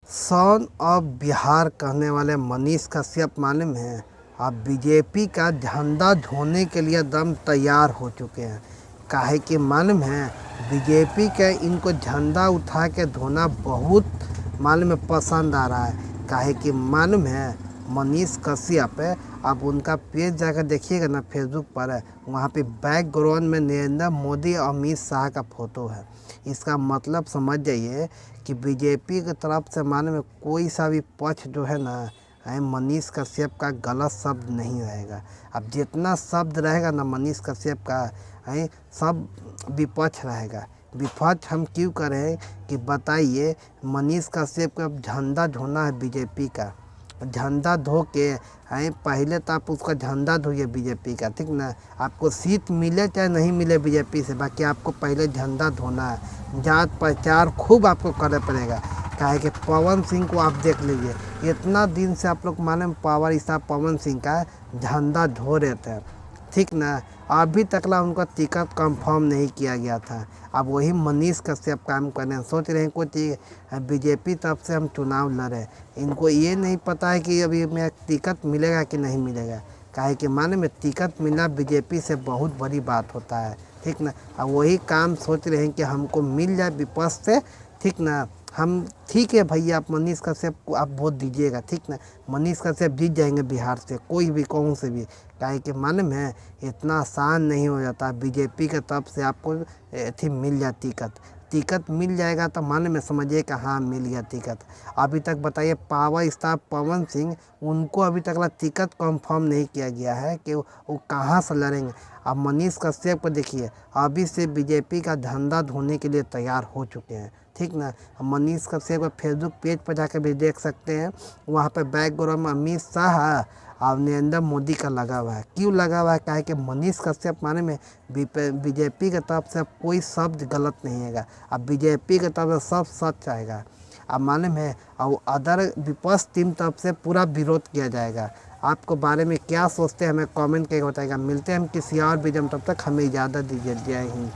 Son of Bihar कहने वाले मनीष कश्यप मालूम है अब बीजेपी का झंडा ढोने के लिए दम तैयार हो चुके हैं। काहे कि मालूम है बीजेपी के इनको झंडा उठा के धोना बहुत मालूम है पसंद आ रहा है। काहे कि मालूम है मनीष कश्यप है, आप उनका पेज जाकर देखिएगा ना, फेसबुक पर है, वहाँ पे बैकग्राउंड में नरेंद्र मोदी और अमित शाह का फ़ोटो है। इसका मतलब समझ जाइए कि बीजेपी की तरफ से माने में कोई सा भी पक्ष जो है ना मनीष कश्यप का गलत शब्द नहीं रहेगा। अब जितना शब्द रहेगा ना मनीष कश्यप का है सब विपक्ष रहेगा। विपक्ष हम क्यों करें कि बताइए, मनीष कश्यप का झंडा ढोना है बीजेपी का, झंडा धो के हैं पहले तो आप उसका झंडा धोइए बीजेपी का, ठीक ना। आपको सीट मिले चाहे नहीं मिले बीजेपी से, बाकी आपको पहले झंडा धोना है। जात प्रचार खूब आपको करना पड़ेगा। काहे कि पवन सिंह को आप देख लीजिए, इतना दिन से आप लोग माने पावर स्टार पवन सिंह का झंडा धो रहे थे, ठीक ना। अभी तकला उनका टिकट कंफर्म नहीं किया गया था। अब वही मनीष कश्यप काम कर रहे हैं, सोच रहे हैं कुछ बीजेपी तरफ से हम चुनाव लड़े। इनको ये नहीं पता है कि अभी मेरा टिकट मिलेगा कि नहीं मिलेगा। काहे कि माने में टिकट मिलना बीजेपी से बहुत बड़ी बात होता है, ठीक ना। अब वही काम सोच रहे हैं कि हमको मिल जाए विपक्ष से, ठीक ना। हम ठीक है भैया, आप मनीष कश्यप को आप वोट दीजिएगा, ठीक ना। मनीष कश्यप जीत जाएंगे बिहार से, कोई भी कहूँ से भी। काहे कि मालूम है इतना आसान नहीं हो जाता। बीजेपी के तरफ से आपको थी मिल जाए टिकट मिल जाएगा तो माने में समझिए कि हाँ मिल गया टिकट। अभी तक बताइए पावर स्टार पवन सिंह, उनको अभी तक टिकट कंफर्म नहीं किया गया है कि वो कहाँ से लड़ेंगे। अब मनीष कश्यप को देखिए, अभी से बीजेपी का झंडा धोने के लिए तैयार हो चुके हैं, ठीक ना। मनीष कश्यप का फेसबुक पेज पर जाकर भी देख सकते हैं, वहाँ पर बैकग्राउंड में अमित शाह और नरेंद्र मोदी का लगा हुआ है। क्यों लगा हुआ है? काहे कि मनीष कश्यप माने में बीजेपी की तरफ से कोई शब्द गलत नहीं है। अब बीजेपी की तरफ से सब सच आएगा। अब मालूम है और अदर विपक्ष टीम तरफ से पूरा विरोध किया जाएगा। आपको बारे में क्या सोचते हैं हमें कमेंट करके बताएगा। मिलते हैं हम किसी और वीडियो में, तब तक हमें इजाज़त दीजिए। जय हिंद।